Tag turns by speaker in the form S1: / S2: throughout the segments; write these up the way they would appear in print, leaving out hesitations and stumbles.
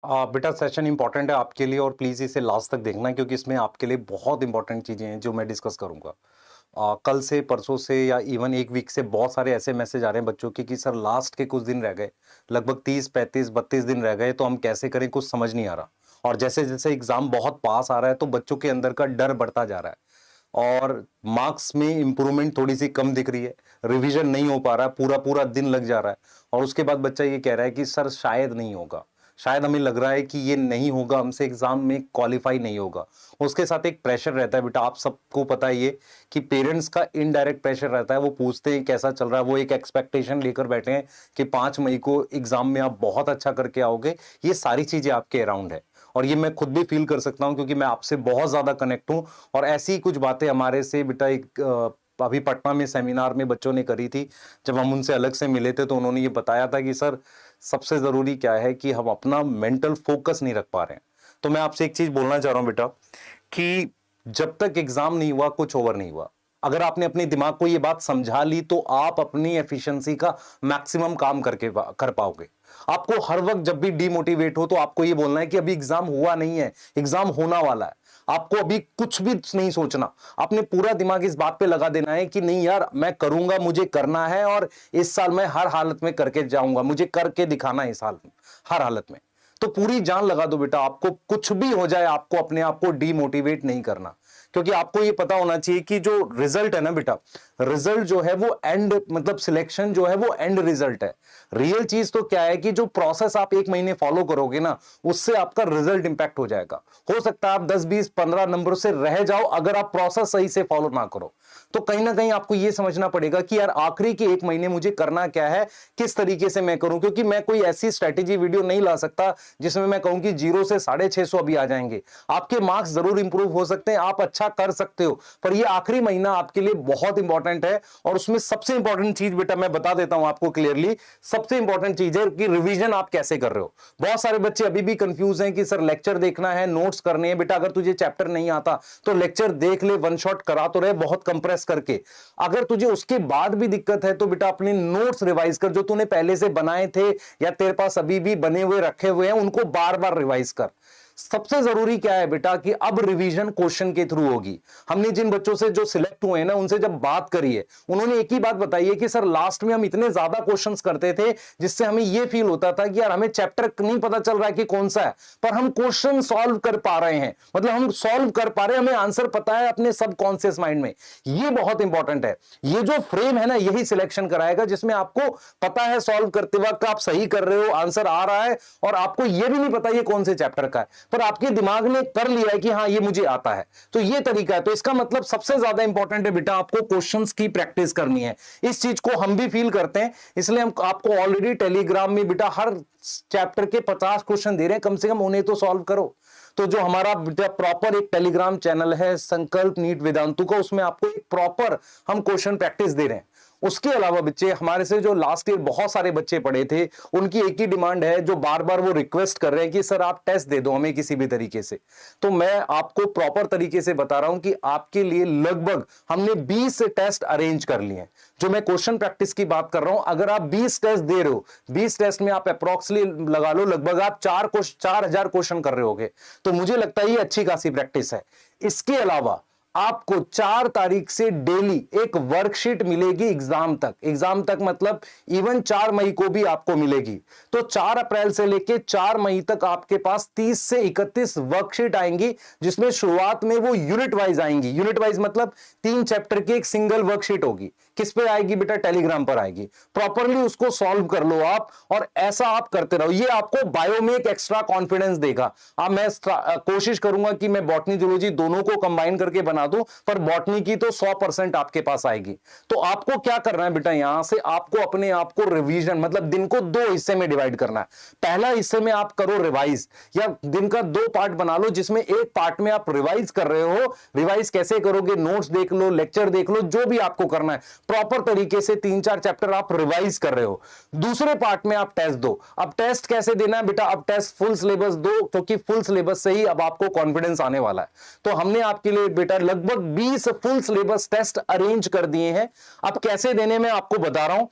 S1: बेटा session important है आपके लिए और प्लीज़ इसे लास्ट तक देखना क्योंकि इसमें आपके लिए बहुत इंपॉर्टेंट चीज़ें हैं जो मैं डिस्कस करूँगा। कल से परसों से या इवन 1 वीक से बहुत सारे ऐसे मैसेज आ रहे हैं बच्चों के कि सर लास्ट के कुछ दिन रह गए, लगभग 30, 35, 32 दिन रह गए तो हम कैसे करें कुछ समझ नहीं आ रहा। और जैसे-जैसे एग्ज़ाम बहुत पास आ रहा है तो बच्चों के अंदर का डर बढ़ता जा रहा है और मार्क्स में इम्प्रूवमेंट थोड़ी-सी कम दिख रही है, रिवीजन नहीं हो पा रहा है, पूरा-पूरा दिन लग जा रहा है और उसके बाद बच्चा ये कह रहा है कि सर शायद नहीं होगा। शायद हमें लग रहा है कि ये नहीं होगा, हमसे एग्ज़ाम में क्वालीफाई नहीं होगा। उसके साथ एक प्रेशर रहता है बेटा, आप सबको पता ही है कि पेरेंट्स का इनडायरेक्ट प्रेशर रहता है, वो पूछते हैं कैसा चल रहा है, वो एक एक्सपेक्टेशन लेकर बैठे हैं कि 5 मई को एग्ज़ाम में आप बहुत अच्छा करके आओगे। ये सारी चीज़ें आपके अराउंड है और ये मैं खुद भी फ़ील कर सकता हूँ क्योंकि मैं आपसे बहुत ज़्यादा कनेक्ट हूँ और ऐसी ही कुछ बातें हमारे से बेटा अभी पटना में सेमिनार में बच्चों ने करी थी। जब हम उनसे अलग से मिले थे तो उन्होंने ये बताया था कि सर सबसे ज़रूरी क्या है कि हम अपना मेंटल फोकस नहीं रख पा रहे हैं। तो मैं आपसे एक चीज़ बोलना चाह रहा हूँ बेटा कि जब तक एग्ज़ाम नहीं हुआ, कुछ ओवर नहीं हुआ। अगर आपने अपने दिमाग को ये बात समझा ली तो आप अपनी एफिशिएंसी का मैक्सिमम काम कर पाओगे। आपको हर वक़्त जब भी डिमोटिवेट हो तो आपको ये बोलना है कि अभी एग्ज़ाम हुआ नहीं है, एग्ज़ाम होना वाला है। आपको अभी कुछ भी नहीं सोचना। आपने पूरा दिमाग इस बात पे लगा देना है कि नहीं यार मैं करूँगा, मुझे करना है और इस साल मैं हर हालत में करके जाऊँगा, मुझे करके दिखाना है इस साल में, हर हालत में। तो पूरी जान लगा दो बेटा, आपको कुछ भी हो जाए आपको अपने आप को डीमोटिवेट नहीं करना क्योंकि आपको ये पता होना चाहिए कि जो रिजल्ट है ना बेटा, रिजल्ट जो है वो एंड मतलब सिलेक्शन जो है वो एंड रिजल्ट है। रियल चीज तो क्या है कि जो प्रोसेस आप 1 महीने फॉलो करोगे ना उससे आपका रिजल्ट इंपैक्ट हो जाएगा। हो सकता है आप 10, 20, 15 नंबरों से रह जाओ अगर आप प्रोसेस सही से फॉलो ना करो। तो कहीं ना कहीं आपको यह समझना पड़ेगा कि यार आखिरी के 1 महीने मुझे करना क्या है, किस तरीके से मैं करूं, क्योंकि मैं कोई ऐसी स्ट्रेटेजी वीडियो नहीं ला सकता जिसमें मैं कहूं कि 0 से 650 अभी आ जाएंगे। आपके मार्क्स जरूर इंप्रूव हो सकते हैं, आप अच्छा कर सकते हो, पर ये आखिरी महीना आपके लिए बहुत इंपॉर्टेंट है और उसमें सबसे इंपॉर्टेंट चीज बेटा मैं बता देता हूं आपको क्लियरली। सबसे इंपॉर्टेंट चीज है कि रिवीजन आप कैसे कर रहे हो। बहुत सारे बच्चे अभी भी कंफ्यूज हैं कि सर लेक्चर देखना है, नोट्स करने हैं। बेटा अगर तुझे चैप्टर नहीं आता तो लेक्चर देख ले, वन शॉट करा तो रहे बहुत कंप्रेस करके। अगर तुझे उसके बाद भी दिक्कत है तो बेटा अपने नोट्स रिवाइज कर, जो तूने पहले से बनाए थे या तेरे पास अभी भी बने हुए रखे हुए हैं उनको बार बार रिवाइज कर। सबसे जरूरी क्या है बेटा कि अब रिवीजन क्वेश्चन के थ्रू होगी। हमने जिन बच्चों से जो सिलेक्ट हुए हैं ना उनसे जब बात करी है उन्होंने एक ही बात बताई है कि सर लास्ट में हम इतने ज्यादा क्वेश्चंस करते थे जिससे हमें यह फील होता था कि यार हमें चैप्टर नहीं पता चल रहा है कि कौन सा है, पर हम क्वेश्चन सॉल्व कर पा रहे हैं, मतलब हम सॉल्व कर पा रहे हैं, हमें आंसर पता है अपने सबकॉन्शियस माइंड में। यह बहुत इंपॉर्टेंट है। ये जो फ्रेम है ना यही सिलेक्शन कराएगा जिसमें आपको पता है सॉल्व करते वक्त आप सही कर रहे हो, आंसर आ रहा है और आपको यह भी नहीं पता ये कौन से चैप्टर का है, पर आपके दिमाग ने कर लिया है कि हाँ ये मुझे आता है। तो ये तरीका है। तो इसका मतलब सबसे ज्यादा इंपॉर्टेंट है बेटा आपको क्वेश्चंस की प्रैक्टिस करनी है। इस चीज को हम भी फील करते हैं, इसलिए हम आपको ऑलरेडी टेलीग्राम में बेटा हर चैप्टर के 50 क्वेश्चन दे रहे हैं, कम से कम उन्हें तो सॉल्व करो। तो जो हमारा प्रॉपर एक टेलीग्राम चैनल है संकल्प नीट वेदांतु का, उसमें आपको एक प्रॉपर हम क्वेश्चन प्रैक्टिस दे रहे हैं। उसके अलावा बच्चे हमारे से जो लास्ट ईयर बहुत सारे बच्चे पढ़े थे उनकी एक ही डिमांड है, जो बार बार वो रिक्वेस्ट कर रहे हैं कि सर आप टेस्ट दे दो हमें किसी भी तरीके से। तो मैं आपको प्रॉपर तरीके से बता रहा हूं कि आपके लिए लगभग हमने 20 से टेस्ट अरेंज कर लिए हैं। जो मैं क्वेश्चन प्रैक्टिस की बात कर रहा हूं, अगर आप 20 टेस्ट दे रहे हो, 20 टेस्ट में आप अप्रोक्सीमेटली लगा लो लगभग आप 4000 क्वेश्चन कर रहे होगे, तो मुझे लगता है ये अच्छी खासी प्रैक्टिस है। इसके अलावा आपको 4 तारीख से डेली एक वर्कशीट मिलेगी एग्जाम तक मतलब इवन 4 मई को भी आपको मिलेगी। तो 4 अप्रैल से लेके 4 मई तक आपके पास 30 से 31 वर्कशीट आएंगी, जिसमें शुरुआत में वो यूनिट वाइज आएंगी। यूनिट वाइज मतलब 3 चैप्टर की एक सिंगल वर्कशीट होगी। किस पे आएगी बेटा? टेलीग्राम पर आएगी। प्रॉपरली उसको सॉल्व कर लो आप और ऐसा आप करते रहो। ये आपको बायो में एक एक्स्ट्रा कॉन्फिडेंस देगा। अब मैं कोशिश करूंगा कि मैं बॉटनी जूलॉजी दोनों को कंबाइन करके बना दूं, पर बॉटनी की तो 100% आपके पास आएगी। तो आपको क्या करना है बेटा, यहां से आपको अपने आप को रिवीजन मतलब दिन को 2 हिस्से में डिवाइड करना है। पहला हिस्से में आप करो रिवाइज, या दिन का 2 पार्ट बना लो जिसमें एक पार्ट में आप रिवाइज कर रहे हो। रिवाइज कैसे करोगे? नोट्स देख लो, लेक्चर देख लो, जो भी आपको करना है प्रॉपर तरीके से 3-4 चैप्टर आप रिवाइज कर रहे हो। दूसरे पार्ट में आप टेस्ट दो। अब टेस्ट कैसे देना है बेटा? अब टेस्ट फुल सिलेबस दो, क्योंकि फुल सिलेबस से ही अब आपको कॉन्फिडेंस आने वाला है। तो हमने आपके लिए बेटा लगभग 20 फुल सिलेबस टेस्ट अरेंज कर दिए हैं। अब कैसे देने में आपको बता रहा हूं,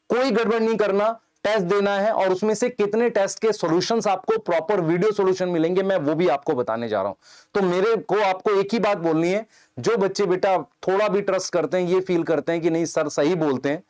S1: कोई गड़बड़ नहीं करना। टेस्ट देना है और उसमें से कितने टेस्ट के सॉल्यूशंस आपको प्रॉपर वीडियो सॉल्यूशन मिलेंगे, मैं वो भी आपको बताने जा रहा हूं। तो मेरे को आपको एक ही बात बोलनी है, जो बच्चे बेटा थोड़ा भी ट्रस्ट करते हैं, ये फील करते हैं कि नहीं सर सही बोलते हैं,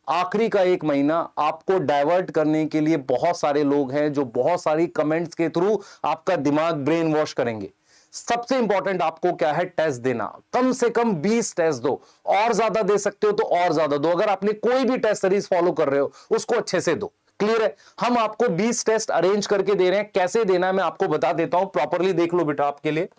S1: आखिरी का एक महीना आपको डाइवर्ट करने के लिए बहुत सारे लोग हैं जो बहुत सारी कमेंट्स के थ्रू आपका दिमाग ब्रेन वॉश करेंगे। सबसे इंपॉर्टेंट आपको क्या है, टेस्ट देना। कम से कम 20 टेस्ट दो, और ज्यादा दे सकते हो तो और ज्यादा दो। अगर आपने कोई भी टेस्ट सीरीज फॉलो कर रहे हो उसको अच्छे से दो। क्लियर है? हम आपको 20 टेस्ट अरेंज करके दे रहे हैं। कैसे देना है मैं आपको बता देता हूं, प्रॉपरली देख लो बेटा। आपके लिए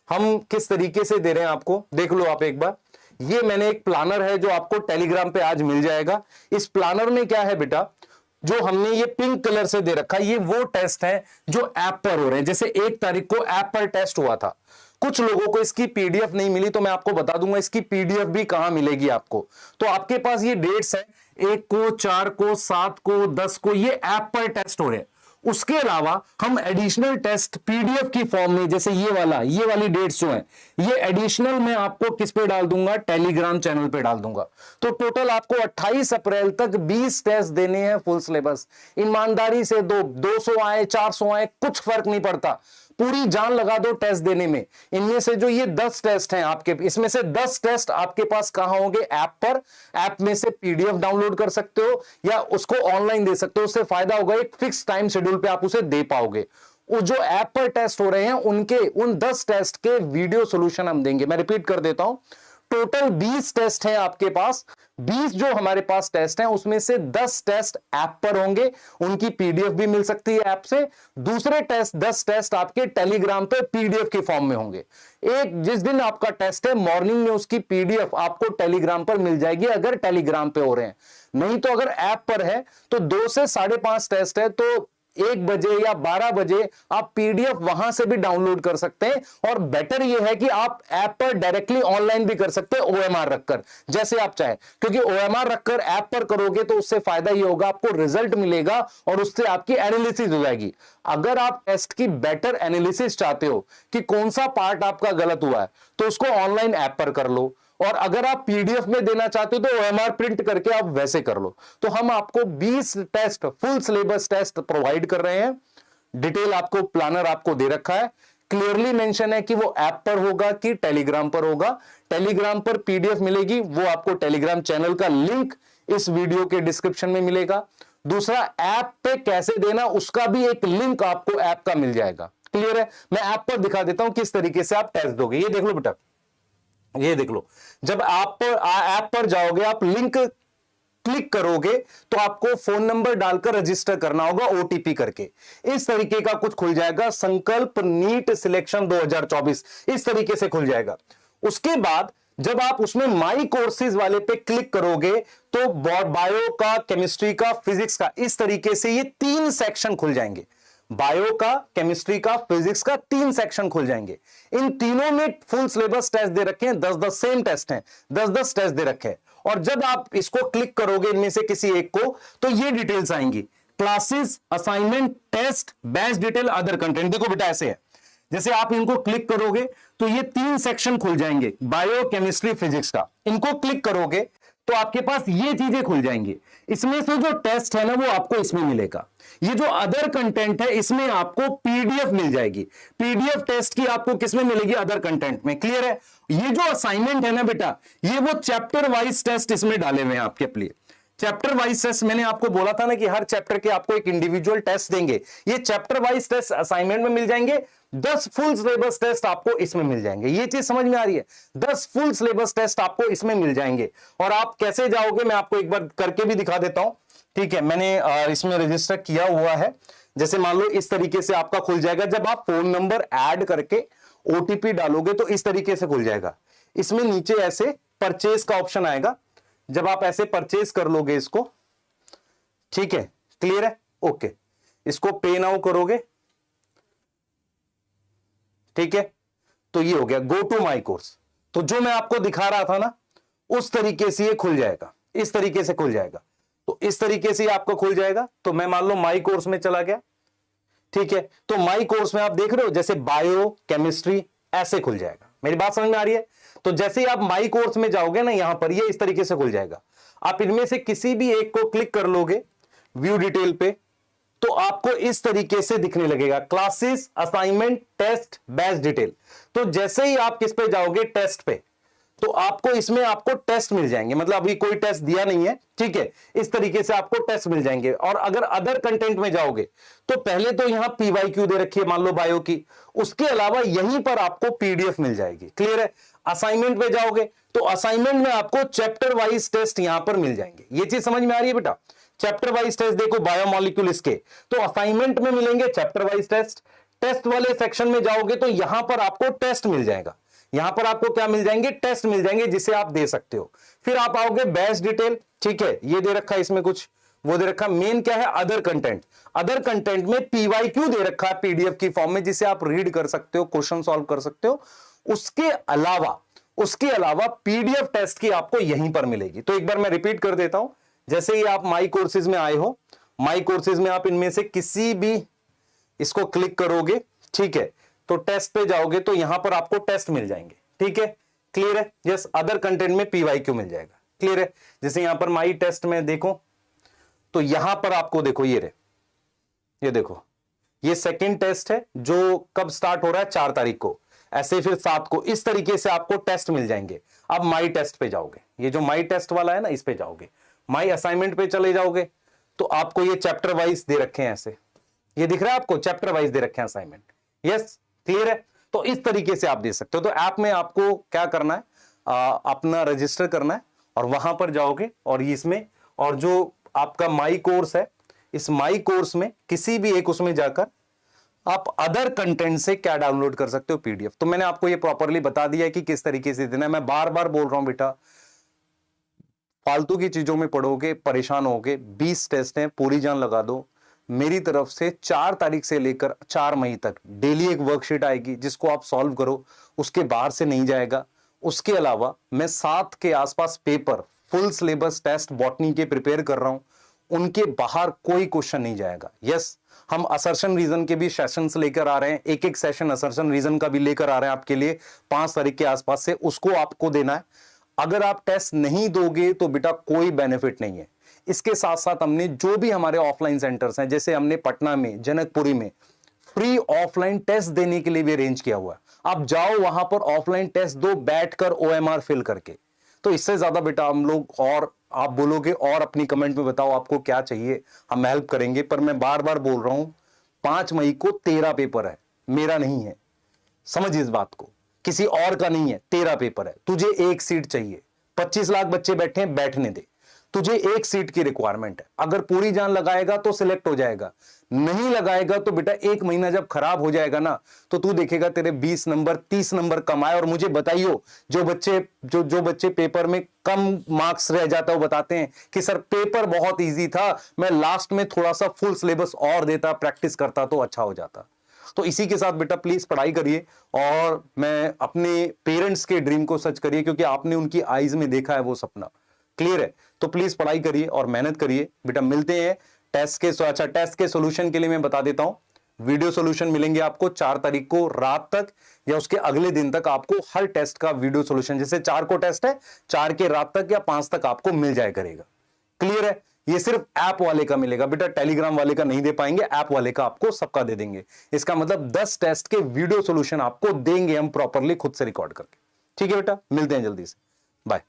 S1: हम किस तरीके से दे रहे हैं आपको देख लो आप एक बार। ये मैंने एक प्लानर है जो आपको टेलीग्राम पे आज मिल जाएगा। इस प्लानर में क्या है बेटा, जो हमने ये पिंक कलर से दे रखा है, ये वो टेस्ट है जो ऐप पर हो रहे हैं। जैसे 1 तारीख को ऐप पर टेस्ट हुआ था, कुछ लोगों को इसकी पीडीएफ नहीं मिली, तो मैं आपको बता दूंगा इसकी पीडीएफ भी कहां मिलेगी आपको। तो आपके पास ये डेट्स है, 1 को, 4 को, 7 को, 10 को, ये ऐप पर टेस्ट हो रहे हैं। उसके अलावा हम एडिशनल टेस्ट पीडीएफ की फॉर्म में, जैसे ये वाली डेट्स जो हैं, ये एडिशनल मैं आपको किस पे डाल दूंगा, टेलीग्राम चैनल पे डाल दूंगा। तो टोटल आपको 28 अप्रैल तक 20 टेस्ट देने हैं, फुल सिलेबस। ईमानदारी से दो, 200 आए 400 आए कुछ फर्क नहीं पड़ता, पूरी जान लगा दो टेस्ट देने में। इनमें से जो ये 10 टेस्ट हैं आपके, इसमें से 10 टेस्ट आपके पास कहां होंगे, ऐप पर। ऐप में से पीडीएफ डाउनलोड कर सकते हो या उसको ऑनलाइन दे सकते हो। उससे फायदा होगा, एक फिक्स टाइम शेड्यूल पे आप उसे दे पाओगे। वो जो ऐप पर टेस्ट हो रहे हैं उनके उन 10 टेस्ट के वीडियो सॉल्यूशन हम देंगे। मैं रिपीट कर देता हूं, टोटल 20 टेस्ट हैं आपके पास। 20 जो हमारे पास टेस्ट हैं उसमें से 10 टेस्ट ऐप पर होंगे, उनकी पीडीएफ भी मिल सकती है ऐप से। दूसरे टेस्ट 10 टेस्ट आपके टेलीग्राम पे पीडीएफ के फॉर्म में होंगे। एक जिस दिन आपका टेस्ट है मॉर्निंग में उसकी पीडीएफ आपको टेलीग्राम पर मिल जाएगी, अगर टेलीग्राम पे हो रहे हैं। नहीं तो अगर ऐप पर है तो 2 से 5.5 टेस्ट है, तो 1 बजे या 12 बजे आप पीडीएफ वहां से भी डाउनलोड कर सकते हैं। और बेटर यह है कि आप ऐप पर डायरेक्टली ऑनलाइन भी कर सकते हैं, ओएमआर रखकर, जैसे आप चाहें। क्योंकि ओएमआर रखकर ऐप पर करोगे तो उससे फायदा यह होगा, आपको रिजल्ट मिलेगा और उससे आपकी एनालिसिस हो जाएगी। अगर आप टेस्ट की बेटर एनालिसिस चाहते हो कि कौन सा पार्ट आपका गलत हुआ है, तो उसको ऑनलाइन ऐप पर कर लो। और अगर आप पीडीएफ में देना चाहते हो तो ओएमआर प्रिंट करके आप वैसे कर लो। तो हम आपको 20 test, full syllabus test provide कर रहे हैं। डिटेल आपको प्लानर आपको दे रखा है, क्लियरली मेंशन है कि वो ऐप पर होगा कि टेलीग्राम पर होगा। टेलीग्राम पर पीडीएफ मिलेगी, वो आपको टेलीग्राम चैनल का लिंक इस वीडियो के डिस्क्रिप्शन में मिलेगा। दूसरा, ऐप पे कैसे देना उसका भी एक लिंक आपको ऐप का मिल जाएगा। क्लियर है? मैं ऐप पर दिखा देता हूं किस तरीके से आप टेस्ट दोगे। ये देख लो बेटा, ये देख लो। जब आप ऐप पर जाओगे, आप लिंक क्लिक करोगे तो आपको फोन नंबर डालकर रजिस्टर करना होगा ओटीपी करके। इस तरीके का कुछ खुल जाएगा, संकल्प नीट सिलेक्शन 2024, इस तरीके से खुल जाएगा। उसके बाद जब आप उसमें माई कोर्सेज वाले पे क्लिक करोगे तो बायो का, केमिस्ट्री का, फिजिक्स का, इस तरीके से ये 3 सेक्शन खुल जाएंगे। बायो का, केमिस्ट्री का, फिजिक्स का 3 सेक्शन खुल जाएंगे। इन तीनों में फुल सिलेबस टेस्ट दे रखे हैं, 10-10 सेम टेस्ट हैं, 10-10 टेस्ट दे रखे हैं। और जब आप इसको क्लिक करोगे इनमें से किसी एक को, तो ये डिटेल्स आएंगी, classes, assignment, test, batch detail, other content. देखो बेटा ऐसे है, जैसे आप इनको क्लिक करोगे तो ये 3 सेक्शन खुल जाएंगे, बायो, केमिस्ट्री, फिजिक्स का। इनको क्लिक करोगे तो आपके पास ये चीजें खुल जाएंगी। इसमें से जो टेस्ट है ना वो आपको इसमें मिलेगा। ये जो अदर कंटेंट है इसमें आपको पीडीएफ मिल जाएगी। पीडीएफ टेस्ट की आपको किसमें मिलेगी, अदर कंटेंट में। क्लियर है? ये जो असाइनमेंट है ना बेटा, ये वो चैप्टर वाइज टेस्ट इसमें डाले हुए हैं आपके लिए। चैप्टर वाइज टेस्ट, मैंने आपको बोला था ना कि हर चैप्टर के आपको एक इंडिविजुअल टेस्ट देंगे। ये चैप्टर वाइज टेस्ट असाइनमेंट में मिल जाएंगे। 10 फुल सिलेबस टेस्ट आपको इसमें मिल जाएंगे। ये चीज समझ में आ रही है? 10 फुल सिलेबस टेस्ट आपको इसमें मिल जाएंगे। और आप कैसे जाओगे मैं आपको एक बार करके भी दिखा देता हूं। ठीक है, मैंने इसमें रजिस्टर किया हुआ है। जैसे मान लो इस तरीके से आपका खुल जाएगा। जब आप फोन नंबर ऐड करके ओटीपी डालोगे तो इस तरीके से खुल जाएगा। इसमें नीचे ऐसे परचेज का ऑप्शन आएगा। जब आप ऐसे परचेज कर लोगे इसको, ठीक है, क्लियर है, ओके, इसको पे नाउ करोगे, ठीक है, तो ये हो गया गो टू माई कोर्स। तो जो मैं आपको दिखा रहा था ना उस तरीके से ये खुल जाएगा, इस तरीके से खुल जाएगा। तो इस तरीके से आपको खुल जाएगा। तो मैं मान लो माई कोर्स में चला गया, ठीक है। तो माई कोर्स में आप देख रहे हो जैसे बायो, केमिस्ट्री ऐसे खुल जाएगा। मेरी बात समझ में आ रही है? तो जैसे ही आप माई कोर्स में जाओगे ना, यहां पर ये इस तरीके से खुल जाएगा। आप इनमें से किसी भी एक को क्लिक कर लोगे, व्यू डिटेल पे, तो आपको इस तरीके से दिखने लगेगा classes, assignment, test, batch detail. तो जैसे ही आप किस पे जाओगे, टेस्ट पे, तो आपको इसमें आपको टेस्ट मिल जाएंगे, मतलब अभी कोई टेस्ट दिया नहीं है, ठीक है, इस तरीके से आपको टेस्ट मिल जाएंगे। और अगर अदर कंटेंट में जाओगे तो पहले तो यहां पीवाईक्यू दे रखी है, मान लो बायो की, उसके अलावा यहीं पर आपको पीडीएफ मिल जाएगी। क्लियर है? असाइनमेंट पे जाओगे तो असाइनमेंट में आपको चैप्टर वाइज टेस्ट यहां पर मिल जाएंगे। ये चीज समझ में आ रही है बेटा? चैप्टर वाइज टेस्ट देखो, बायोमोलिक्यूल इसके, तो असाइनमेंट में मिलेंगे चैप्टर वाइज टेस्ट। टेस्ट वाले सेक्शन में जाओगे तो यहां पर आपको टेस्ट मिल जाएगा, यहां पर आपको क्या मिल जाएंगे, टेस्ट मिल जाएंगे, जिसे आप दे सकते हो। फिर आप आओगे बैच डिटेल, ठीक है, ये दे रखा है इसमें कुछ, वो दे रखा। मेन क्या है, अदर कंटेंट। अदर कंटेंट में पीवाईक्यू दे रखा है पीडीएफ की फॉर्म में, जिसे आप रीड कर सकते हो, क्वेश्चन सॉल्व कर सकते हो। उसके अलावा पीडीएफ टेस्ट की आपको यहीं पर मिलेगी। तो एक बार मैं रिपीट कर देता हूं, जैसे ही आप माई कोर्सेज में आए हो, माई कोर्सेज में आप इनमें से किसी भी इसको क्लिक करोगे, ठीक है, तो टेस्ट पे जाओगे तो यहां पर आपको टेस्ट मिल जाएंगे। ठीक है, क्लियर है? यस, अदर कंटेंट में पीवाईक्यू मिल जाएगा। क्लियर है? जैसे यहां पर माई टेस्ट में देखो तो यहां पर आपको देखो, ये देखो, ये सेकंड टेस्ट है जो कब स्टार्ट हो रहा है, 4 तारीख को, ऐसे फिर 7 को, इस तरीके से आपको टेस्ट मिल जाएंगे। अब माई टेस्ट पे जाओगे, ये जो माई टेस्ट वाला है ना, इस पे जाओगे, माई असाइनमेंट पे चले जाओगे तो आपको ये चैप्टर वाइज दे रखे हैं, ऐसे ये दिख रहा है आपको, चैप्टर वाइज दे रखे हैं असाइनमेंट। यस, क्लियर है? तो इस तरीके से आप दे सकते हो। तो ऐप में आपको क्या करना है, अपना रजिस्टर करना है और वहां पर जाओगे और इसमें, और जो आपका माई कोर्स है, इस माई कोर्स में किसी भी एक उसमें जाकर आप अदर कंटेंट से क्या डाउनलोड कर सकते हो, पीडीएफ। तो मैंने आपको ये प्रॉपरली बता दिया है कि किस तरीके से देना है। मैं बार बार बोल रहा हूं बेटा, फालतू की चीजों में पढ़ोगे परेशान होगे। 20 टेस्ट हैं, पूरी जान लगा दो। मेरी तरफ से 4 तारीख से लेकर 4 मई तक डेली एक वर्कशीट आएगी, जिसको आप सॉल्व करो, उसके बाहर से नहीं जाएगा। उसके अलावा मैं 7 के आसपास paper, full syllabus test botany के प्रिपेयर कर रहा हूं, उनके बाहर कोई क्वेश्चन नहीं जाएगा। यस, हम असर्शन रीजन के भी सेशंस लेकर आ रहे हैं, एक एक सेशन असर्शन रीजन का भी लेकर आ रहे हैं आपके लिए 5 तारीख के आसपास से, उसको आपको देना है। अगर आप टेस्ट नहीं दोगे तो बेटा कोई बेनिफिट नहीं है। इसके साथ साथ हमने जो भी हमारे ऑफलाइन सेंटर्स हैं, जैसे हमने पटना में, जनकपुरी में फ्री ऑफलाइन टेस्ट देने के लिए भी अरेंज किया हुआ है। आप जाओ वहां पर ऑफलाइन टेस्ट दो, बैठकर ओएमआर फिल करके। तो इससे ज्यादा बेटा हम लोग, और आप बोलोगे और अपनी कमेंट में बताओ आपको क्या चाहिए, हम हेल्प करेंगे। पर मैं बार बार बोल रहा हूं, 5 मई को 13 पेपर है, मेरा नहीं है, समझ इस बात को, किसी और का नहीं है, 13 पेपर है। तुझे एक सीट चाहिए, 25 लाख बच्चे बैठे हैं, बैठने दे, तुझे एक सीट की रिक्वायरमेंट है। अगर पूरी जान लगाएगा तो सिलेक्ट हो जाएगा, नहीं लगाएगा तो बेटा 1 महीना जब खराब हो जाएगा ना, तो तू देखेगा तेरे 20 नंबर 30 नंबर कम आए। और मुझे बताइयो, जो बच्चे पेपर में कम मार्क्स रह जाता है, वो बताते हैं कि सर पेपर बहुत इजी था, मैं लास्ट में थोड़ा सा फुल सिलेबस और देता, प्रैक्टिस करता तो अच्छा हो जाता। तो इसी के साथ बेटा प्लीज पढ़ाई करिए, और मैं अपने पेरेंट्स के ड्रीम को सच करिए, क्योंकि आपने उनकी आईज में देखा है वो सपना। क्लियर है? तो प्लीज पढ़ाई करिए और मेहनत करिए बेटा। मिलते हैं टेस्ट के, अच्छा टेस्ट के सॉल्यूशन के लिए मैं बता देता हूं, वीडियो सॉल्यूशन मिलेंगे आपको 4 तारीख को रात तक या उसके अगले दिन तक। आपको हर टेस्ट का वीडियो सॉल्यूशन, जैसे 4 को टेस्ट है, 4 के रात तक या 5 तक आपको मिल जाया करेगा। क्लियर है? ये सिर्फ ऐप वाले का मिलेगा बेटा, टेलीग्राम वाले का नहीं दे पाएंगे, ऐप वाले का आपको सबका दे देंगे। इसका मतलब 10 टेस्ट के वीडियो सॉल्यूशन आपको देंगे हम प्रॉपरली, खुद से रिकॉर्ड करके। ठीक है बेटा, मिलते हैं जल्दी से, बाय।